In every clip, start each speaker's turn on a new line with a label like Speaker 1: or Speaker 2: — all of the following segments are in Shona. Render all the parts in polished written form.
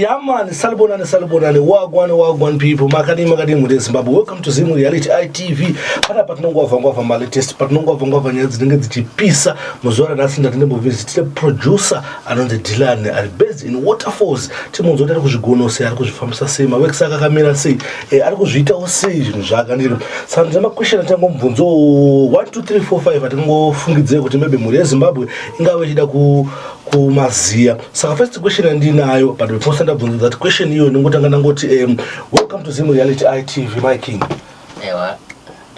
Speaker 1: Yaman, Salbonani, Wagwan people, Makadi with Zimbabwe. Welcome to Zimbabwe Reality ITV. Para Patnongo Vangova Maletest, Patnongo Vangova Nyazing Pisa, Mozora Nasin that never visited producer and on the Dilan are based in waterfalls. Timozo Gono say, Arcos from Sasema, Wexaka Camera say, Arcos Vita or say, Jaganil. Sanjama question at Bunzo 1, 2, 3, 4, 5. I don't go Fungize, what maybe Muria Zimbabwe, Inga Mazia. So first question and denial, but before send up that question you welcome to Zimbabwe Reality ITV, my king.
Speaker 2: Ewa,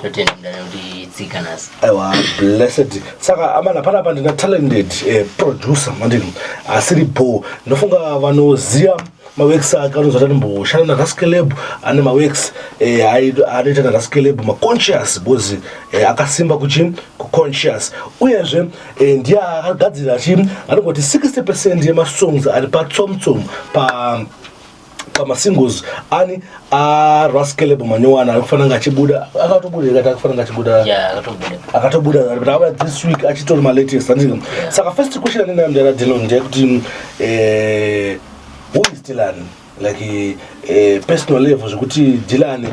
Speaker 2: the Zikanas.
Speaker 1: Ewa, blessed. Saka amana pana pandina talented producer mandini. Asiri po. Nofunga vano zia maweksa kanu zotani mbo shana na raskelebu ane maweks adeta na raskelebu ma conscious bozi akasimba kuchim ku conscious uyeje ndia agadzira chim anongoti 60% ya songs ari pa tsomtsom pa singles ani raskelebu manyowana akufana ngachibuda akatobuda but this week achitola my latest and saka first question nina mdara Dylan kuti who is Dylan? Like personal level, kuti Dylan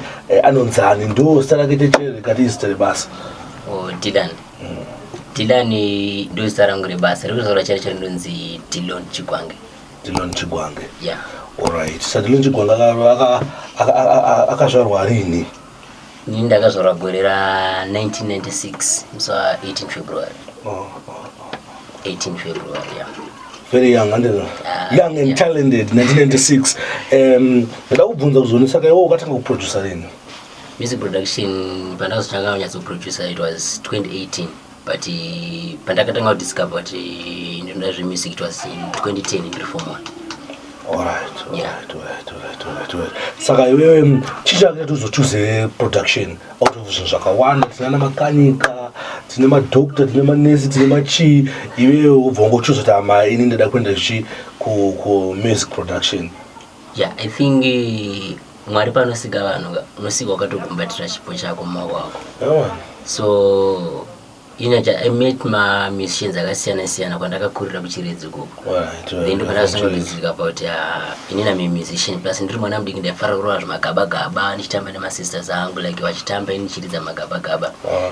Speaker 1: anonzani ndo starakete chere kati history basi.
Speaker 2: Oh, Dylan. Dylan ndo starangure basi. Rikuzora chere ndonzi Dylan Chigwange.
Speaker 1: Yeah. All right. So Dylan Chigwange akazvarwa rini?
Speaker 2: Ndakazvarwa gore ra 1996, so 18 February. 18 February, yeah.
Speaker 1: Very young young and talented 1996. Ndakubvunza kuzonisa kai wakatanga kuproducer rini?
Speaker 2: Music production pandakazotanga kunyatso producer it was 2018, but pandakatanga kudiscover kuti ndinoda zvemusic it was in 2010 in Reform 1.
Speaker 1: Alright. Saka iwewe chichake tuzochoose production out of zvinhu zvakawanda, tina makanika, tina madoctor, tina manesi, tina machi, iwewe ubva ungochoose kuti ama ini ndada kuenda ku music production.
Speaker 2: Yeah, I think Mwari panosika vanhu unosika wakatogumbatira chipo chako mumaoko ako. So I met my musicians akasiyana kwandakakurira kuchiredzi koko. Then ndopandakazongodzidzika about inina musician plus ndiri mwana mudiki ndaifara kurova zvamagaba ndichitamba nemasisters angu like vachitamba inichiridza magaba.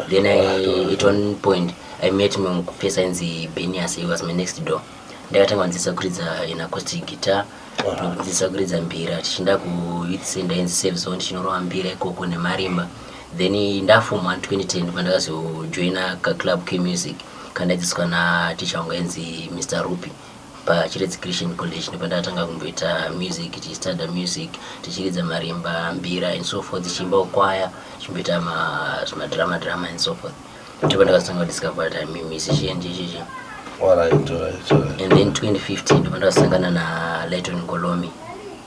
Speaker 2: Then at one point I met mupesa inzi Benias, he was my next door. Ndakatanga kunzisa kuridza in acoustic guitar, kunzisa kuridza mbira tichinda kuitsenda inzi save zone chinorova mbira ikoko nemarimba. Then ndafuma 2010 pandakazojoina club K music kandadzidziswa na teacher wangu ainzi Mr. Rupi pa Chiredzi Christian College. Ndopandakatanga kumboita music, tichistanda music, tichiridza marimba, mbira and so forth, tichimba ukwaya, tichimboita drama and so forth. Ndopandakazotanga kudiscover kuti I'm a musician chichichi.
Speaker 1: Alright.
Speaker 2: And then 2015 ndopandakasangana na Lighton Ngolomi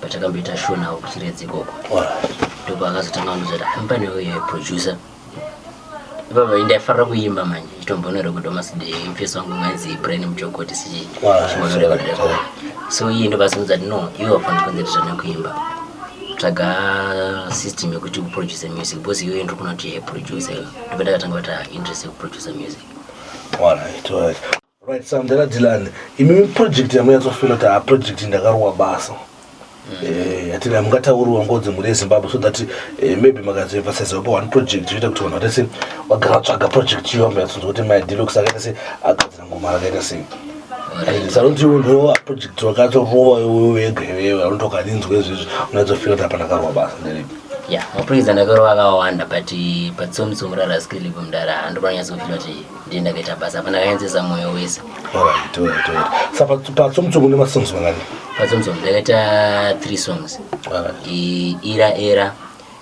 Speaker 2: patakamboita show nawo kuchiredzi koko. Ndipo akazotanga kunzira ambani uye producer. Baba ndaifara kuimba manje itombonera kuti maside mfesi wangu mwanzi brain mchokoti siji chimorera kudako. So iye ndo bazunza no you are fund concentrate na kuimba. Taga system yokuti produce music because you ndo kuna kuti producer. Ndipo ndakatanga kuti interest ku produce music. Right,
Speaker 1: so ndela Dylan imi project yamu yazofila ta project ndakarwa basa. Atina mungataurwa ngodzi muri Zimbabwe so that maybe magazoemphasize about one project zvita kuti vanhu vatese vagaratsvaga project yombe yatsonza kuti my deluxe akaita se agadzira ngoma rakaita sei. Saroti ndo project wakatorova wega iwewe unotokadinzwa izvizvi unadzofila kuti apana karwa basa nderipi.
Speaker 2: Yeah, maproject ndakarova akawanda but patsomtsomo raraskilipo mudara ndopanyatsokuti kuti ndindakaita basa apana kaenzesa mwoyo wese.
Speaker 1: Alright. Saka patsomtsomo ne masongs mangani?
Speaker 2: Patsomtsomo ndakaita 3 songs. Era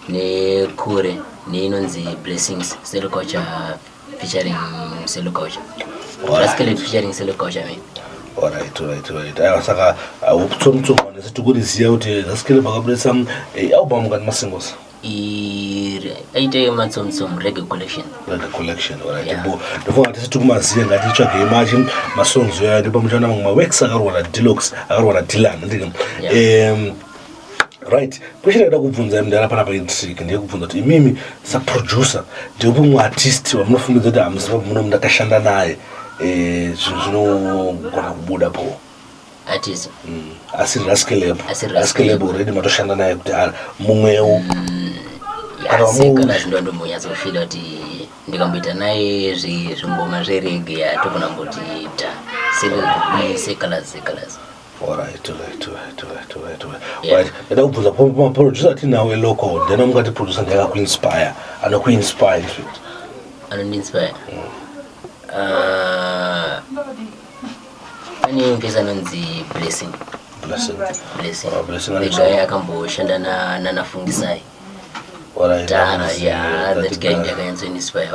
Speaker 2: nekure neinonzi Blessings Selo Culture featuring Selo Culture. Raskele featuring Selo Culture me. Alright.
Speaker 1: Saka patsomtsomo nesitikuziya kuti raskele pakabudisa album kan masingles.
Speaker 2: Aite matsomtsom reggae collection,
Speaker 1: alright. Ndofuna kuti tikumaziya ngati tsvage machi masongs yayo ndipo muchana mamwe works akarwa na Deluxe akarwa na Dylan ndike. Right. Question ndada kubvunza mndara pana pa intrigue ndiye kubvunza kuti imimi sa producer ndipo mu artist wamunofungidzira kuti amuziva muno mndakashanda naye zvinogona kubuda po.
Speaker 2: artist
Speaker 1: asiri raskelebo already matoshanda naye kuti mumwewo
Speaker 2: Secolars ndo ndombonyazofila kuti ndikamboita naye zvingoma zverege yatokona mbotiita Secolars.
Speaker 1: Alright. Ndada kubvunza pamaproducer atinawo elocal ndena mungati producer ndakakuinspire anokuinspire zviti
Speaker 2: anondinspire pane mupesa anonzi Blessing the guy akamboshanda nanafungisai that guy ndakainspire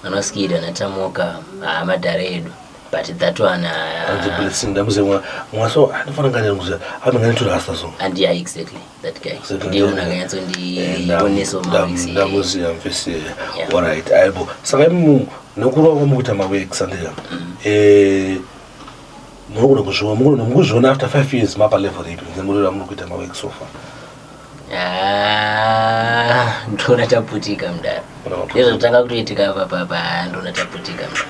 Speaker 2: vanoskid anatamuka madhare edu but that one and yeah, exactly that guy ndiye unakayanzondioneso
Speaker 1: alright aibo saka nokurova mukuita maworks andika mukuzviona after 5 years mapa level ipi nzemurira muri kuita maworks so far
Speaker 2: ndona taputika mudaro ndezvotanga kutoitika papa ndona taputika mudaro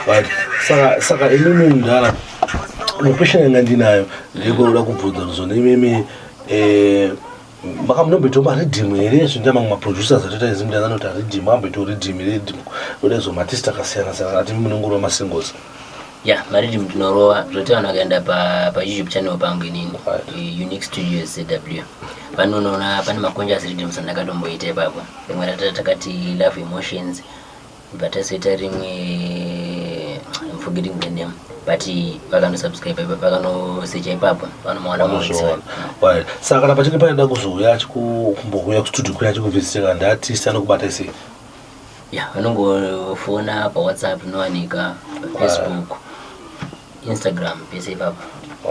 Speaker 1: but saka imimi mudara question yanga ndinayo ndikuda kubvunza kuzona imimi makamunomboitoma redeem here zvinda mamwe maproducers atoita izi mudanga anoti redeem amboita redeem odezo matist akasiyana ati munongorwa masingles
Speaker 2: maredeem ndinorova zvoti vanhu vakaenda payoutube channel pangu inini Unique Studios ZW vanoona pane makonjas redeems andakatomboita ipapo rimwe ratatakati Love Emotions but asoita rimwe I'm forgetting the name but vakandosubscribe vakanosecha ipapo vanomaona
Speaker 1: right saka kana pachinge paenda kuzouya kumbokuya kustudio kuya chikuvhisitika ndeartist anokubata sei
Speaker 2: vanongofona paWhatsApp inowanika Facebook Instagram pese ipapo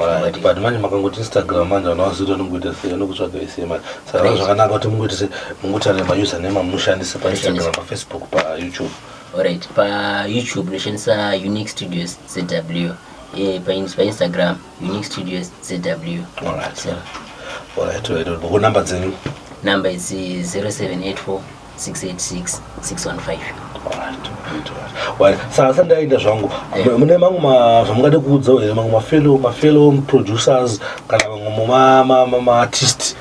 Speaker 1: alright but manje makangoti Instagram manje vanoziva nongoita sei anokutsvaga sei manje saka zvakanaka kuti mungoita sei mungotare mausername amunoshandisa paInstagram paFacebook paYouTube
Speaker 2: alright paYouTube ndoshandisa Unique Studios ZW paInstagram Unique Studios ZW
Speaker 1: alright boko number dzenu
Speaker 2: number is 0784 686 615
Speaker 1: alright saka sandaenda zvangu mune mamwe zvamungade kuudzawo here mamwe mafellow producers kana mamwe maartist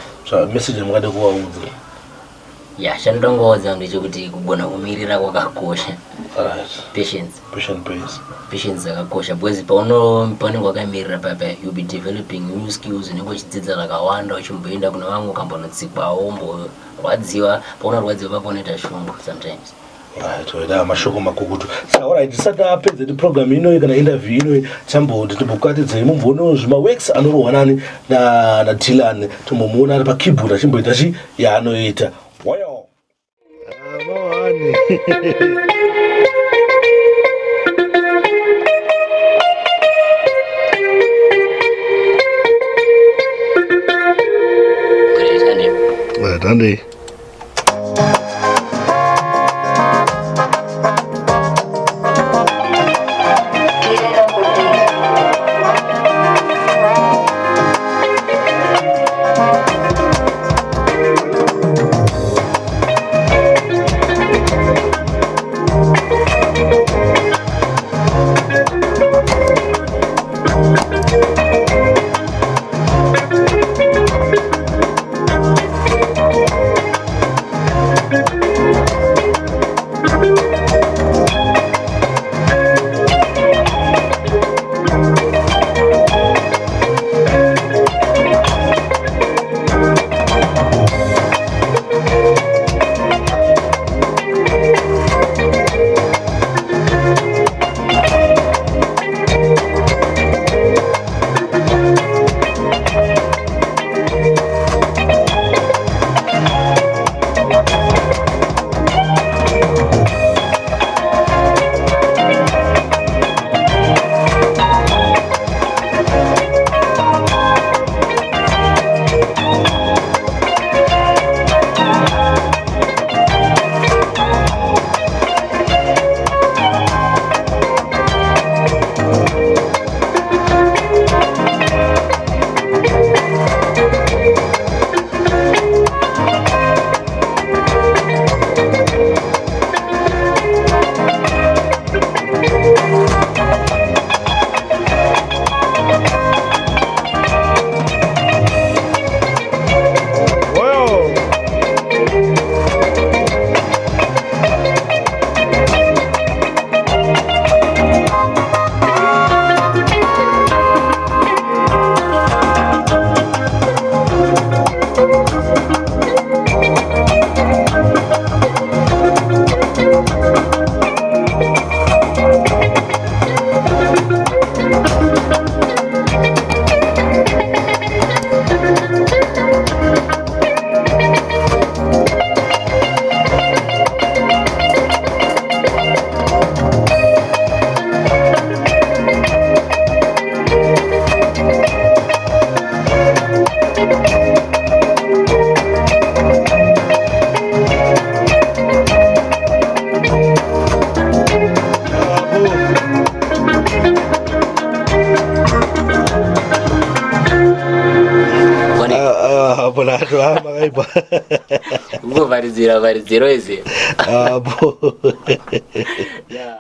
Speaker 1: message amungade kuvaudza
Speaker 2: chandongoudza ndechekuti kugona kumirira kwakakosha patience dzakakosha because paunenge wakamirira papa you'll be developing new skills unenge uchidzidza zvakawanda uchimboenda kuna vamwe ukambonotsikwawo umborwadziwa paunorwadziwa papa unoita shungu sometimes
Speaker 1: toida mashoko makukutu saka alright tisati apedza program inoyi kana interview inoyi tambotibukatidzei mumbono zvimaworks anorohwa nani naDylan tombomuona ari pakeyboard achimboita yaanoita wayo Sunday.
Speaker 2: Ngo varizira ese.
Speaker 1: Abo.
Speaker 2: Yeah.